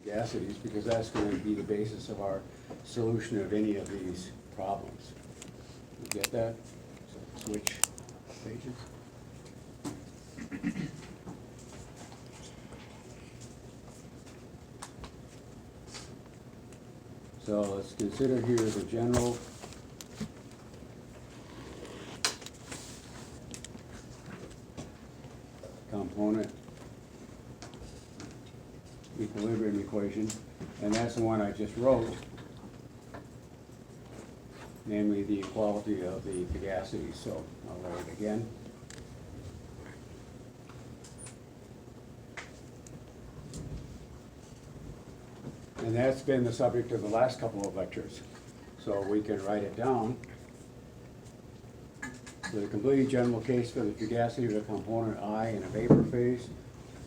fugacities, because that's going to be the basis of our solution of any of these problems. You get that? So switch pages. So let's consider here the general component equilibrium equation, and that's the one I just wrote, namely the equality of the fugacity. So I'll write it again. And that's been the subject of the last couple of lectures. So we can write it down. So the completely general case for the fugacity of a component I in a vapor phase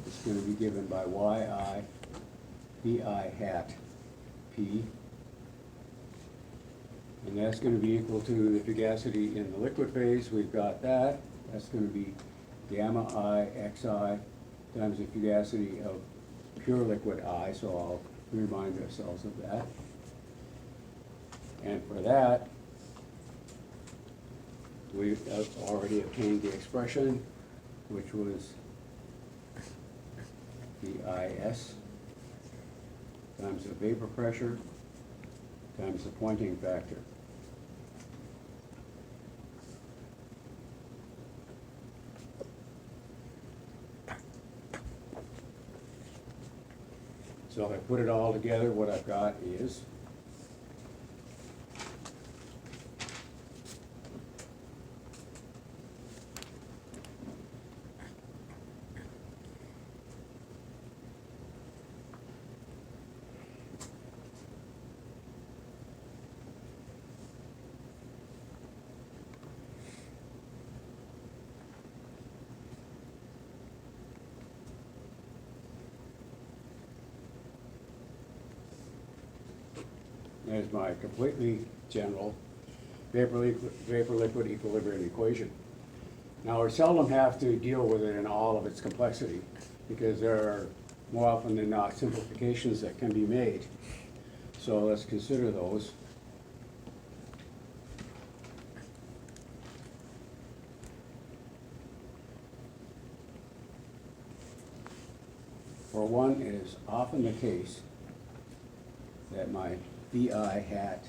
is going to be given by yi pi hat p. And that's going to be equal to the fugacity in the liquid phase. We've got that. That's going to be gamma I xi times the fugacity of pure liquid I. So I'll remind ourselves of that. And for that, we've already obtained the expression, which was VIS times the vapor pressure times the pointing factor. So if I put it all together, what I've got is there's my completely general vapor-liquid equilibrium equation. Now, we seldom have to deal with it in all of its complexity, because there are more often than not simplifications that can be made. So let's consider those. For one, it is often the case that my VI hat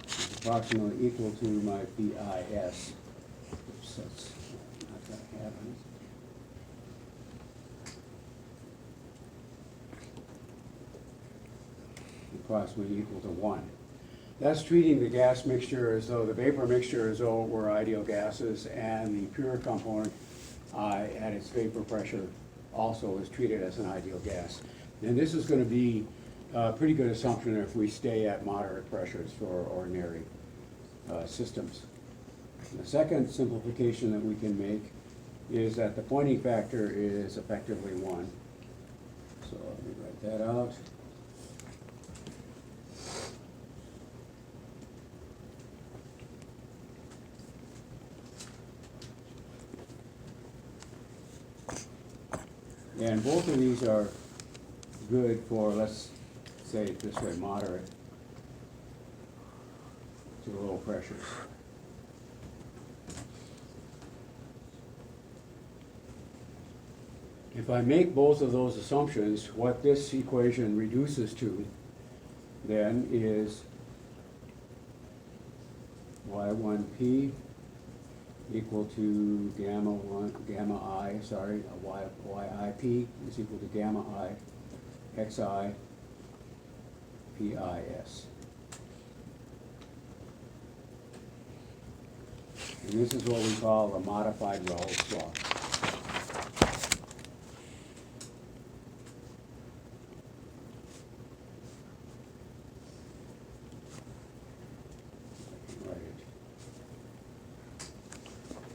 is approximately equal to my VIS. Oops, that's not going to happen. Approximately equal to 1. That's treating the gas mixture as though the vapor mixture as though it were ideal gases, and the pure component I at its vapor pressure also is treated as an ideal gas. And this is going to be a pretty good assumption if we stay at moderate pressures for ordinary systems. The second simplification that we can make is that the pointing factor is effectively 1. So let me write that out. And both of these are good for, let's say it this way, moderate to low pressures. If I make both of those assumptions, what this equation reduces to then is y1p equal to gamma I yip is equal to gamma I xi PIS. And this is what we call a modified Raoult law.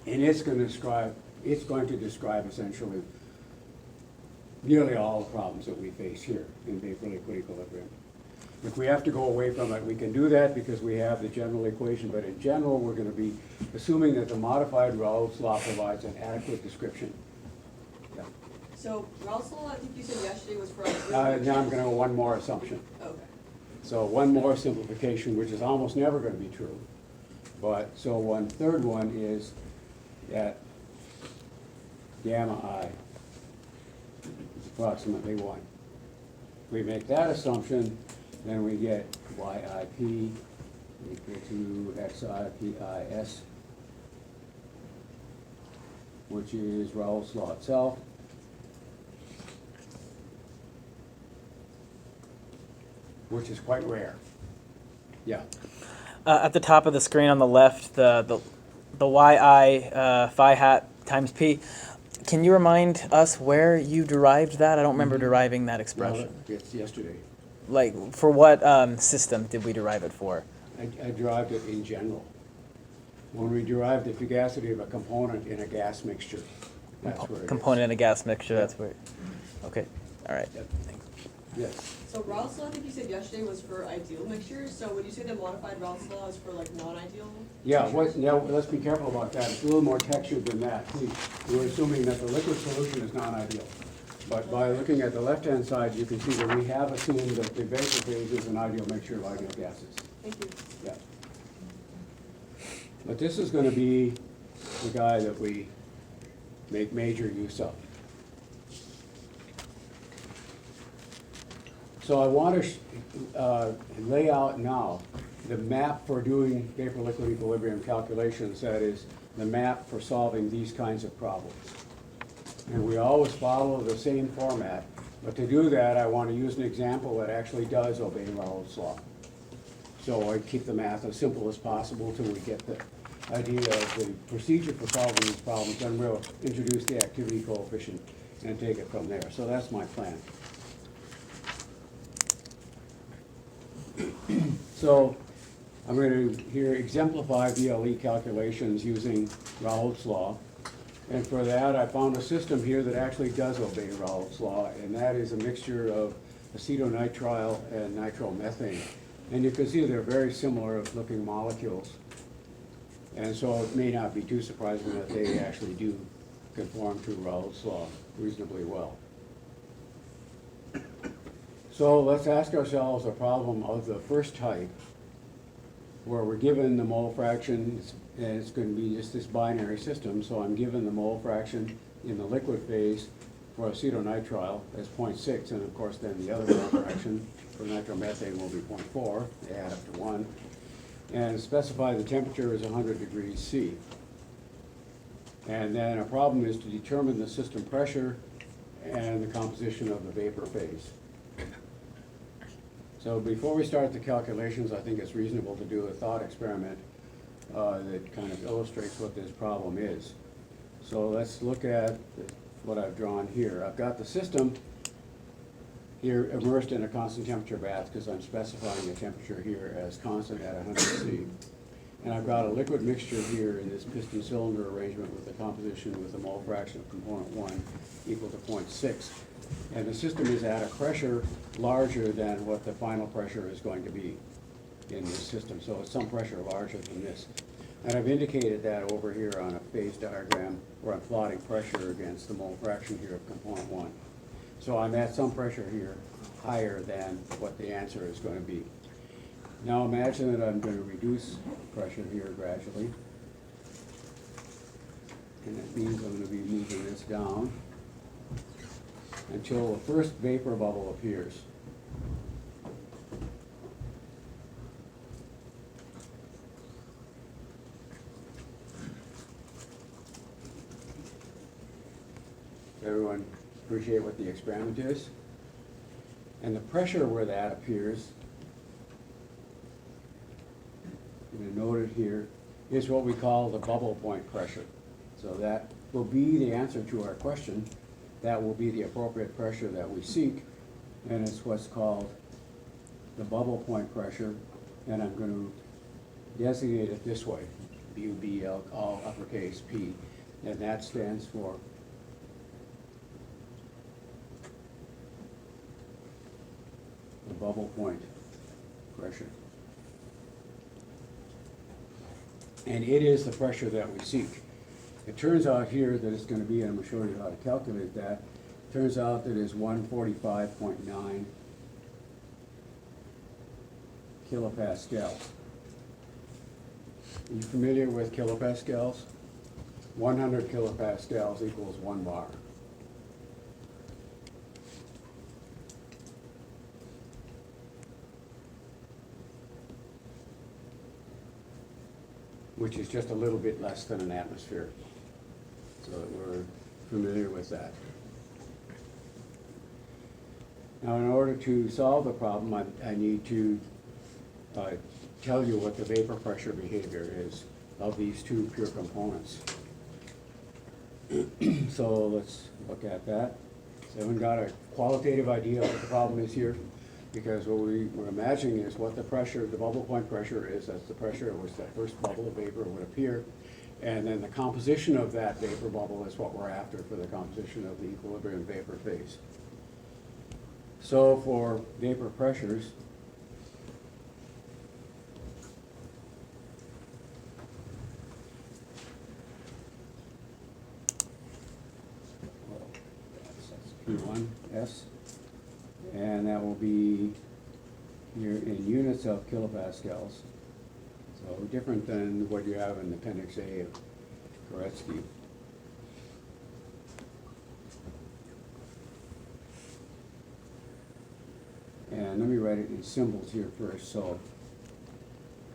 And it's going to describe essentially nearly all the problems that we face here in vapor-liquid equilibrium. If we have to go away from it, we can do that because we have the general equation, but in general, we're going to be assuming that the modified Raoult's law provides an adequate description. Yeah. So Raoult's law, I think you said yesterday was for ideal Now mixtures. I'm going to go one more assumption. Okay. So one more simplification, which is almost never going to be true. But, so one third one is that gamma I is approximately 1. We make that assumption, then we get YIP equal to XIPIS, which is Raoult's law itself. Which is quite rare. Yeah. At the top of the screen on the left, the yi phi hat times p. Can you remind us where you derived that? I don't remember deriving that expression. No, it's yesterday. Like, for what system did we derive it for? I derived it in general. When we derived the fugacity of a component in a gas mixture, that's where it is. Component in a gas mixture, Yeah. that's where. Okay, all right. Yep. Thanks. Yes. So Raoult's law, I think you said yesterday was for ideal mixtures. So would you say the modified Raoult's law is for like non-ideal? Yeah, mixtures? now, let's be careful about that. It's a little more textured than that. We're assuming that the liquid solution is non-ideal. But by looking at the left-hand side, you can see that we have assumed that the vapor phase is an ideal mixture of ideal gases. Thank you. Yeah. But this is gonna be the guy that we make major use of. So I want to lay out now the map for doing vapor-liquid equilibrium calculations, that is, the map for solving these kinds of problems. And we always follow the same format, but to do that, I want to use an example that actually does obey Raoult's law. So I keep the math as simple as possible till we get the idea of the procedure for solving these problems, then we'll introduce the activity coefficient and take it from there. So that's my plan. So I'm going to here exemplify VLE calculations using Raoult's law. And for that, I found a system here that actually does obey Raoult's law, and that is a mixture of acetonitrile and nitromethane. And you can see they're very similar looking molecules. And so it may not be too surprising that they actually do conform to Raoult's law reasonably well. So let's ask ourselves a problem of the first type, where we're given the mole fraction, and it's going to be just this binary system. So I'm given the mole fraction in the liquid phase for acetonitrile as 0.6, and of course then the other mole fraction for nitromethane will be 0.4. They add up to 1. And specify the temperature is 100 degrees C. And then a problem is to determine the system pressure and the composition of the vapor phase. So before we start the calculations, I think it's reasonable to do a thought experiment that kind of illustrates what this problem is. So let's look at what I've drawn here. I've got the system here immersed in a constant temperature bath because I'm specifying the temperature here as constant at 100 C. And I've got a liquid mixture here in this piston cylinder arrangement with the composition with a mole fraction of component 1 equal to 0.6. And the system is at a pressure larger than what the final pressure is going to be in this system. So it's some pressure larger than this. And I've indicated that over here on a phase diagram where I'm plotting pressure against the mole fraction here of component 1. So I'm at some pressure here higher than what the answer is going to be. Now imagine that I'm going to reduce pressure here gradually. And that means I'm going to be moving this down until the first vapor bubble appears. Everyone appreciate what the experiment is? And the pressure where that appears, I'm going to note it here, is what we call the bubble point pressure. So that will be the answer to our question. That will be the appropriate pressure that we seek, and it's what's called the bubble point pressure, and I'm going to designate it this way, BUBL, all uppercase P, and that stands for the bubble point pressure. And it is the pressure that we seek. It turns out here that it's going to be, and I'm going to show you how to calculate that, Turns out that it's 145.9 kilopascals. Are you familiar with kilopascals? 100 kilopascals equals 1 bar. Which is just a little bit less than an atmosphere. So that we're familiar with that. Now, in order to solve the problem, I need to tell you what the vapor pressure behavior is of these two pure components. So let's look at that. So everyone got a qualitative idea of what the problem is here? Because what we're imagining is what the pressure, the bubble point pressure is. That's the pressure at which that first bubble of vapor would appear. And then the composition of that vapor bubble is what we're after for the composition of the equilibrium vapor phase. So for vapor pressures, that's P1S, and that will be here in units of kilopascals. So different than what you have in Appendix A of Koretsky. And let me write it in symbols here first. So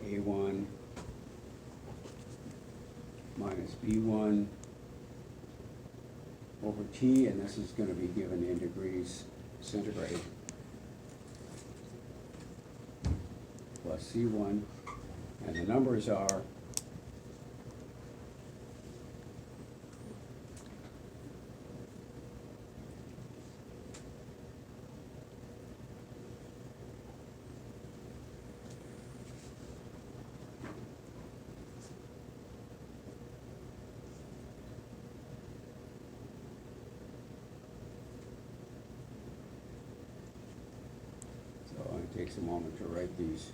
A1 minus B1 over T, and this is going to be given in degrees centigrade, plus C1, and the numbers are it takes a moment to write these.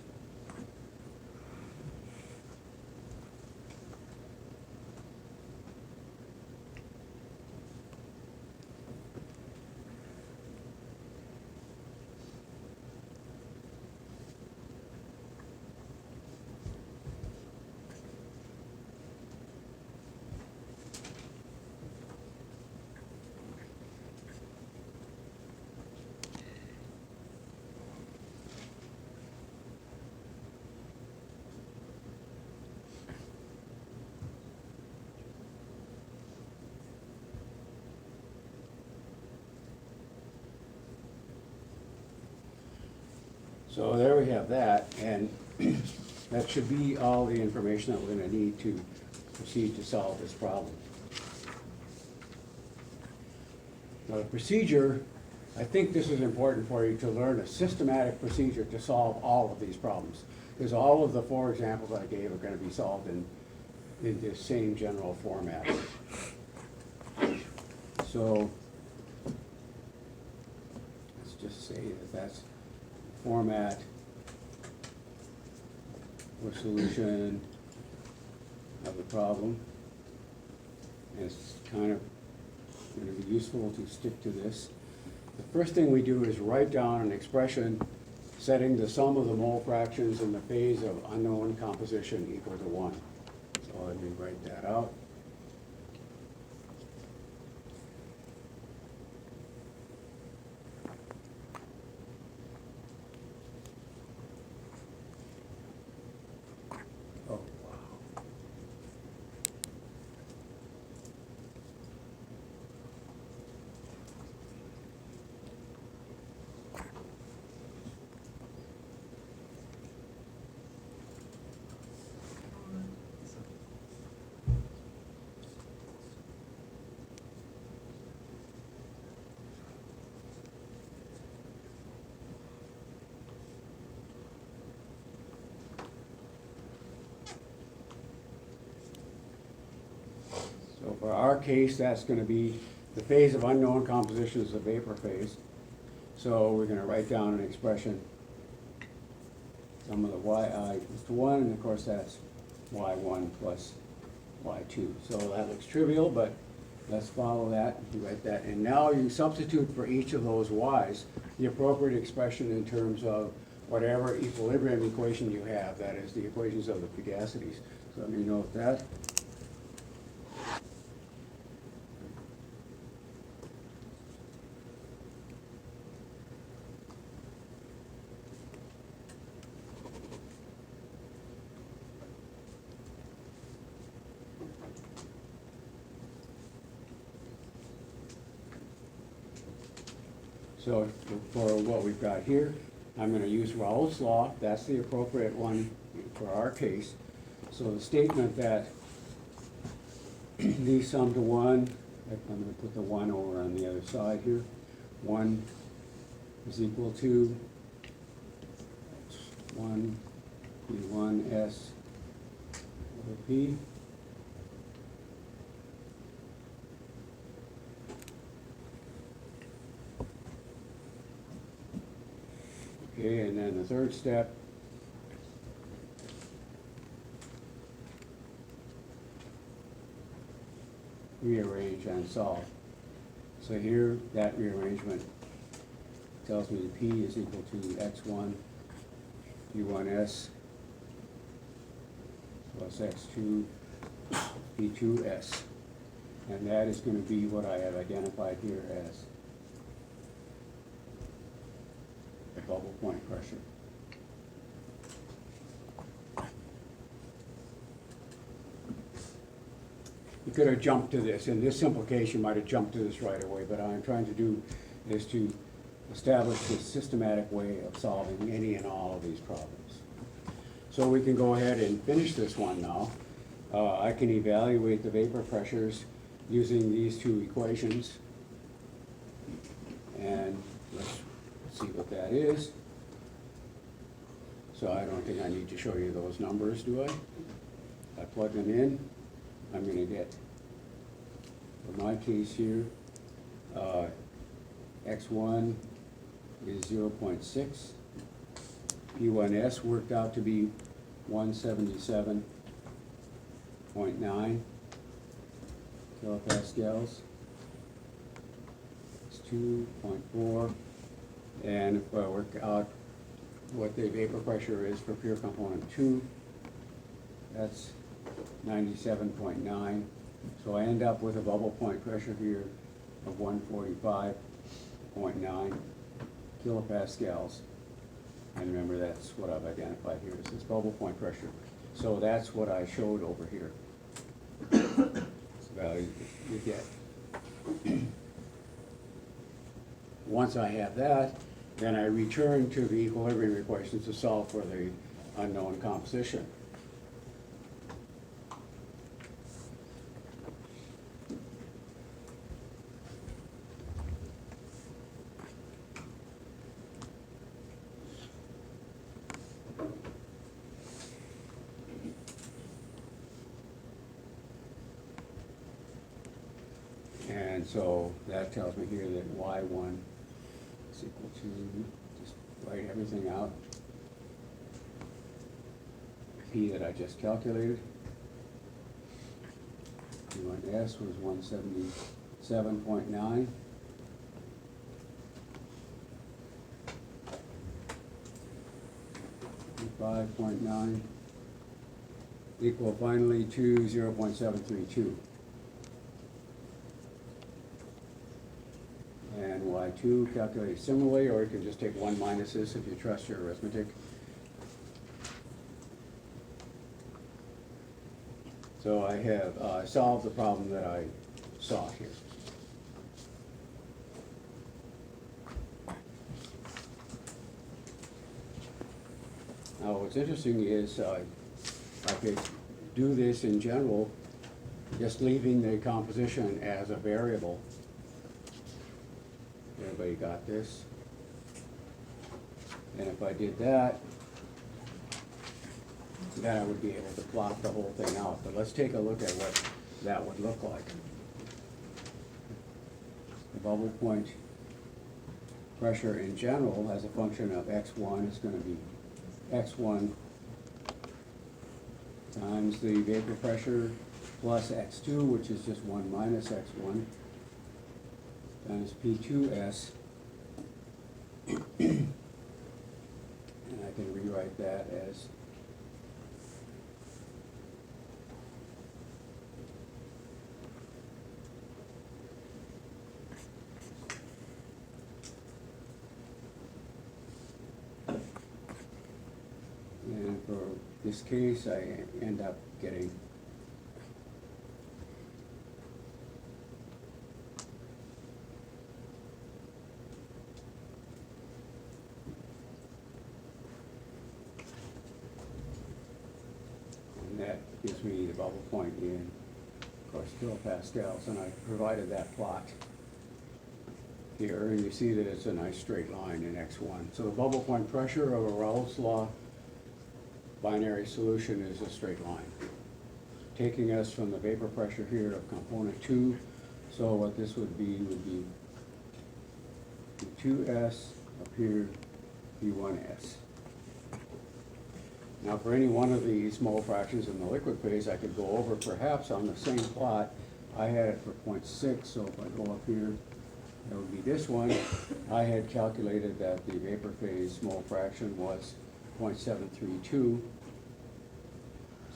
So there we have that, and that should be all the information that we're going to need to proceed to solve this problem. Now the procedure, I think this is important for you to learn a systematic procedure to solve all of these problems, because all of the 4 examples I gave are going to be solved in this same general format. So let's just say that that's format or solution of the problem. And it's kind of going to be useful to stick to this. The first thing we do is write down an expression setting the sum of the mole fractions in the phase of unknown composition equal to 1. So let me write that out. So for our case, that's going to be the phase of unknown composition is the vapor phase. So we're going to write down an expression, sum of the yi equals to 1, and of course that's y1 plus y2. So that looks trivial, but Let's follow that, you write that, and now you substitute for each of those y's the appropriate expression in terms of whatever equilibrium equation you have, that is the equations of the fugacities. So let me note that. So for what we've got here, I'm gonna use Raoult's law, that's the appropriate one for our case. So the statement that these sum to one, I'm gonna put the one over on the other side here. One is equal to one P1 S over P. Okay, and then the third step, rearrange and solve. So here, that rearrangement tells me P is equal to X1, P1S plus X2, P2S. And that is going to be what I have identified here as the bubble point pressure. You could have jumped to this, and this simplification might have jumped to this right away, but what I'm trying to do is to establish a systematic way of solving any and all of these problems. So we can go ahead and finish this one now. I can evaluate the vapor pressures using these two equations. And let's see what that is. So I don't think I need to show you those numbers, do I? I plug them in. I'm going to get, for my case here, X1 is 0.6. P1S worked out to be 177.9 kilopascals. It's 2.4. And if I work out what the vapor pressure is for pure component 2, that's 97.9. So I end up with a bubble point pressure here of 145.9 kilopascals. And remember, that's what I've identified here is this bubble point pressure. So that's what I showed over here. It's the value you get. Once I have that, then I return to the equilibrium equations to solve for the unknown composition. And so that tells me here that Y1 is equal to, just write everything out, P that I just calculated. P1S was 177.9. .9 equal finally to 0.732. And Y2 calculated similarly, or you can just take 1 minus this if you trust your arithmetic. So I have solved the problem that I saw here. Now what's interesting is I could do this in general, just leaving the composition as a variable. Everybody got this? And if I did that, then I would be able to plot the whole thing out. But let's take a look at what that would look like. The bubble point pressure in general as a function of X1 is going to be X1 times the vapor pressure plus x2, which is just 1 minus x1, times p2s. And I can rewrite that as and for this case, I end up getting and that gives me the bubble point in, of course, kilopascals, and I provided that plot here, and you see that it's a nice straight line in x1. So the bubble point pressure of a Raoult's law binary solution is a straight line, taking us from the vapor pressure here of component 2. So what this would be P2s up here, P1s. Now for any one of these mole fractions in the liquid phase, I could go over perhaps on the same plot. I had it for 0.6, so if I go up here, that would be this one. I had calculated that the vapor phase mole fraction was 0.732.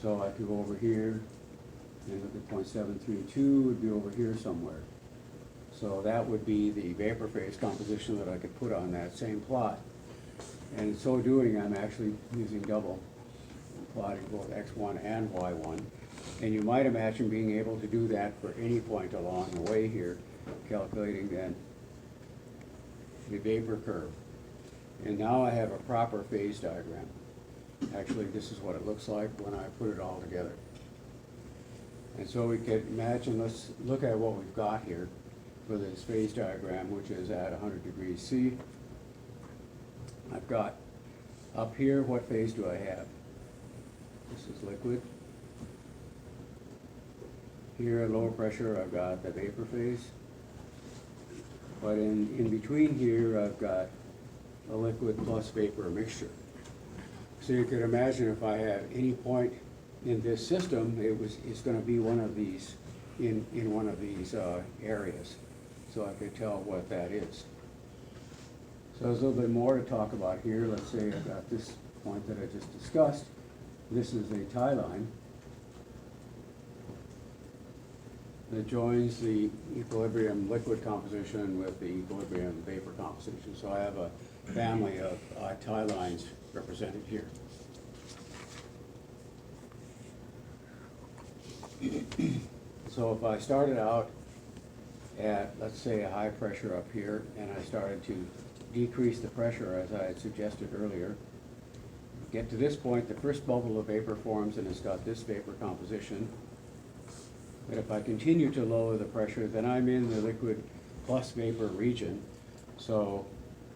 So I could go over here and look at 0.732 would be over here somewhere. So that would be the vapor phase composition that I could put on that same plot. And in so doing, I'm actually using double plotting both x1 and y1. And you might imagine being able to do that for any point along the way here, calculating then the vapor curve. And now I have a proper phase diagram. Actually, this is what it looks like when I put it all together. And so we could imagine, let's look at what we've got here for this phase diagram, which is at 100 degrees C. I've got up here, what phase do I have? This is liquid. Here at lower pressure, I've got the vapor phase. But in between here, I've got a liquid plus vapor mixture. So you could imagine if I have any point in this system, it's going to be one of these, in one of these areas. So I could tell what that is. So there's a little bit more to talk about here. Let's say I've got this point that I just discussed. This is a tie line that joins the equilibrium liquid composition with the equilibrium vapor composition. So I have a family of tie lines represented here. So if I started out at, let's say, a high pressure up here, and I started to decrease the pressure as I had suggested earlier, get to this point, the first bubble of vapor forms and it's got this vapor composition. But if I continue to lower the pressure, then I'm in the liquid plus vapor region. So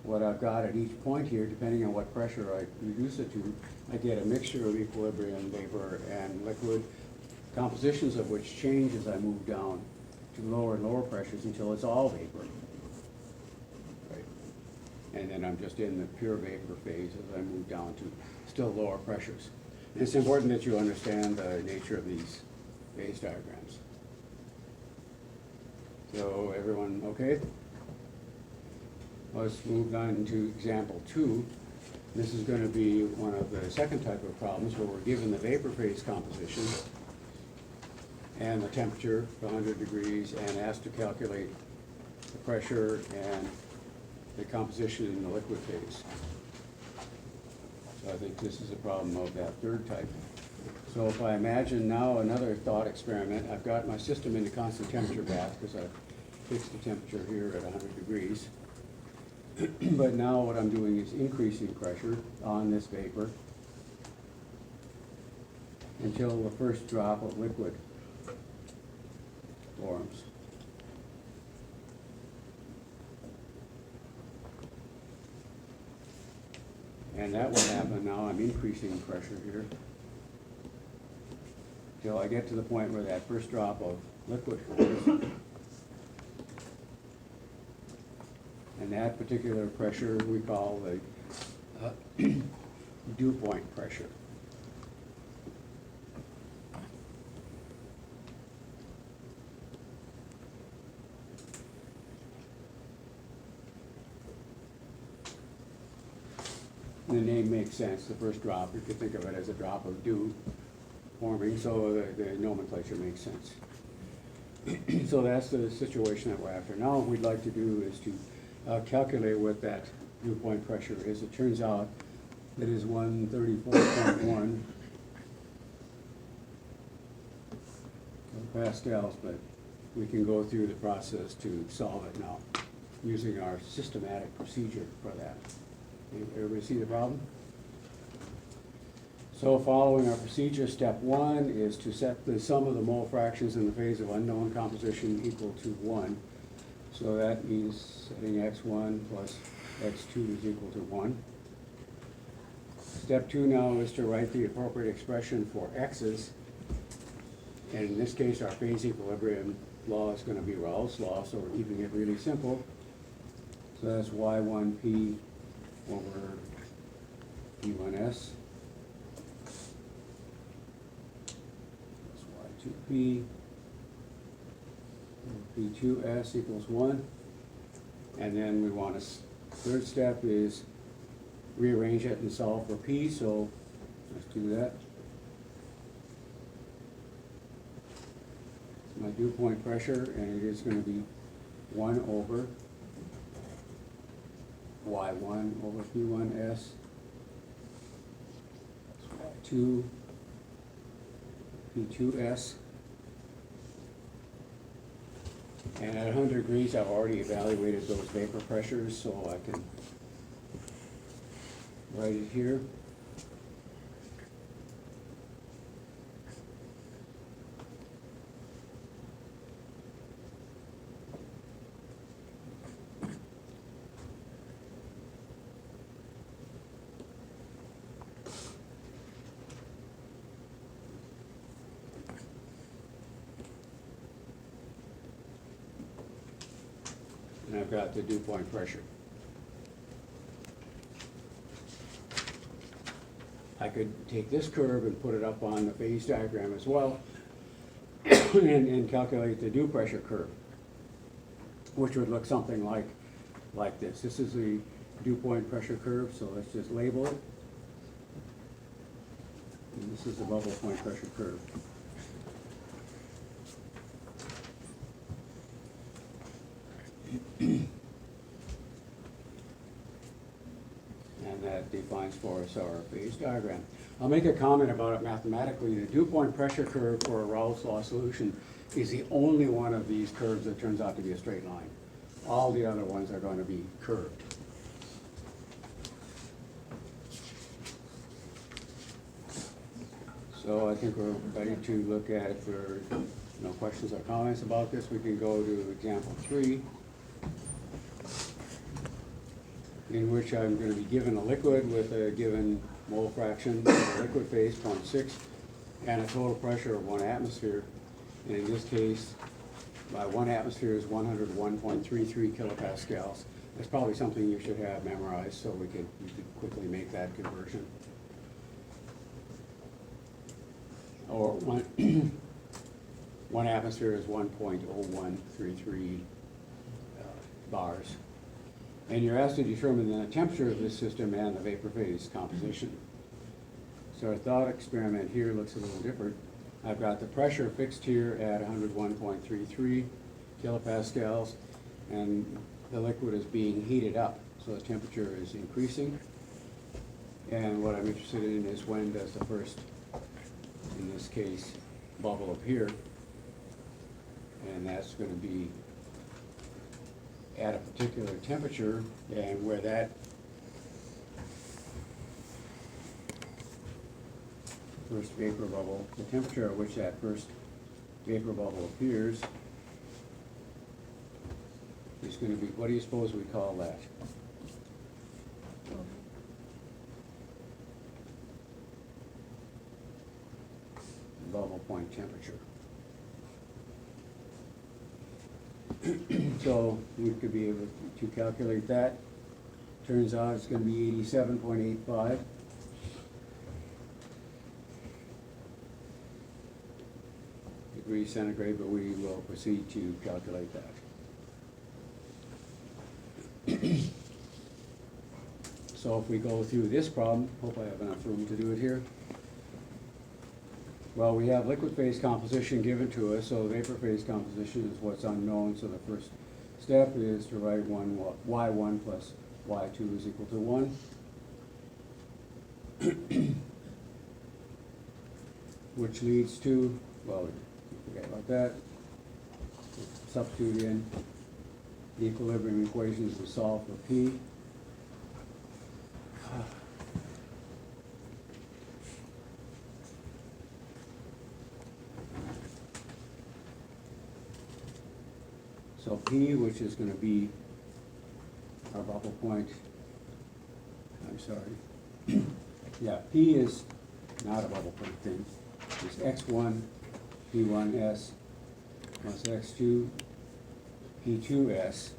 what I've got at each point here, depending on what pressure I reduce it to, I get a mixture of equilibrium vapor and liquid, compositions of which change as I move down to lower and lower pressures until it's all vapor. Right. And then I'm just in the pure vapor phase as I move down to still lower pressures. And it's important that you understand the nature of these phase diagrams. So everyone okay? Let's move on to example 2. This is going to be one of the second type of problems where we're given the vapor phase composition and the temperature, 100 degrees, and asked to calculate the pressure and the composition in the liquid phase. So I think this is a problem of that third type. So if I imagine now another thought experiment, I've got my system in the constant temperature bath because I've fixed the temperature here at 100 degrees. But now what I'm doing is increasing pressure on this vapor until the first drop of liquid forms. And that will happen now. I'm increasing pressure here till I get to the point where that first drop of liquid forms. And that particular pressure we call the dew point pressure. the name makes sense, the first drop, you could think of it as a drop of dew forming, so the nomenclature makes sense. So that's the situation that we're after. Now what we'd like to do is to calculate what that dew point pressure is. It turns out it is 134.1 pascals, but we can go through the process to solve it now, using our systematic procedure for that. Everybody see the problem? So following our procedure, step one is to set the sum of the mole fractions in the phase of unknown composition equal to 1. So that means setting x1 plus x2 is equal to 1. Step two now is to write the appropriate expression for x's. And in this case, our phase equilibrium law is going to be Raoult's law, so we're keeping it really simple. So that's y1p over p1s. That's y2p over p2s equals 1. And then we want to, third step is rearrange it and solve for p, so let's do that. My dew point pressure, and it is going to be 1 over y1 over p1s, 2 p2s, and at 100 degrees I've already evaluated those vapor pressures, so I can write it here. And I've got the dew point pressure. I could take this curve and put it up on the phase diagram as well and calculate the dew pressure curve, which would look something like this. This is the dew point pressure curve, so let's just label it. And this is the bubble point pressure curve. And that defines for us our phase diagram. I'll make a comment about it mathematically. The dew point pressure curve for a Raoult's law solution is the only one of these curves that turns out to be a straight line. All the other ones are going to be curved. So I think we're ready to look at it for questions or comments about this. We can go to example 3. In which I'm going to be given a liquid with a given mole fraction, the liquid phase 0.6, and a total pressure of 1 atmosphere. And in this case, my 1 atmosphere is 101.33 kilopascals. That's probably something you should have memorized, so you could quickly make that conversion. Or 1 atmosphere is 1.0133 bars. And you're asked to determine the temperature of this system and the vapor phase composition. So our thought experiment here looks a little different. I've got the pressure fixed here at 101.33 kilopascals, and the liquid is being heated up, so the temperature is increasing. And what I'm interested in is when does the first, in this case, bubble appear, and that's going to be at a particular temperature, and where that first vapor bubble, the temperature at which that first vapor bubble appears is going to be, what do you suppose we call that? Bubble point temperature. So we could be able to calculate that. Turns out it's going to be 87.85. Degrees centigrade, but we will proceed to calculate that. So if we go through this problem, hope I have enough room to do it here. Well, we have liquid phase composition given to us, so vapor phase composition is what's unknown, so the first step is to write y1 plus y2 is equal to 1. Which leads to, well, forget about that. Substitute in the equilibrium equations to solve for P. So P, which is going to be our bubble point, I'm sorry. Yeah, P is not a bubble point thing. It's x1 P1s plus x2 P2s.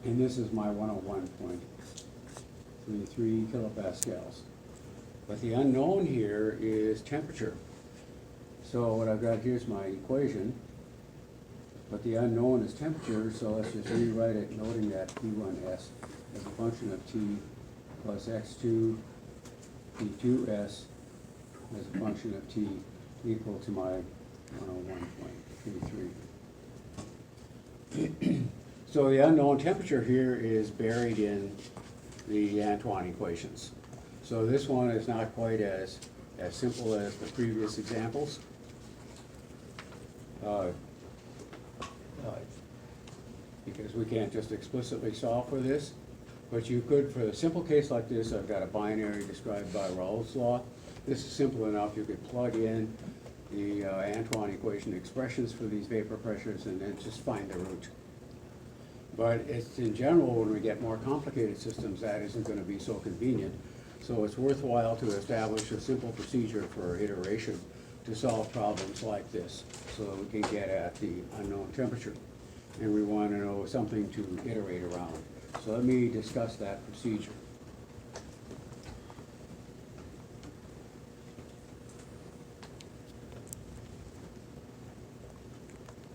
And this is my 101.33 kilopascals. But the unknown here is temperature. So what I've got here is my equation. But the unknown is temperature, so let's just rewrite it, noting that P1s as a function of T plus x2 P2s as a function of T equal to my 101.33. So the unknown temperature here is buried in the Antoine equations. So this one is not quite as simple as the previous examples. Because we can't just explicitly solve for this, but you could, for a simple case like this, I've got a binary described by Raoult's law. This is simple enough, you could plug in the Antoine equation expressions for these vapor pressures and then just find the root. But it's in general, when we get more complicated systems, that isn't going to be so convenient. So it's worthwhile to establish a simple procedure for iteration to solve problems like this, so that we can get at the unknown temperature. And we want to know something to iterate around. So let me discuss that procedure.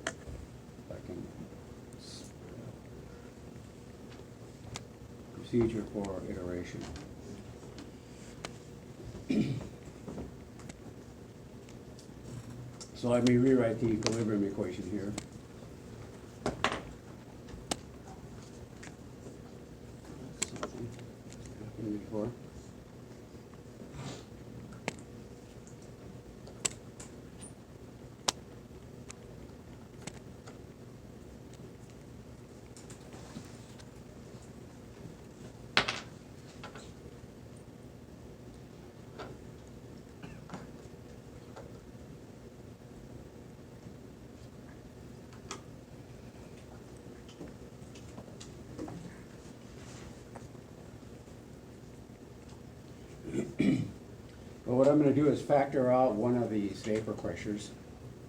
If I can, procedure for iteration. So let me rewrite the equilibrium equation here. Something happened before. But what I'm going to do is factor out one of these vapor pressures.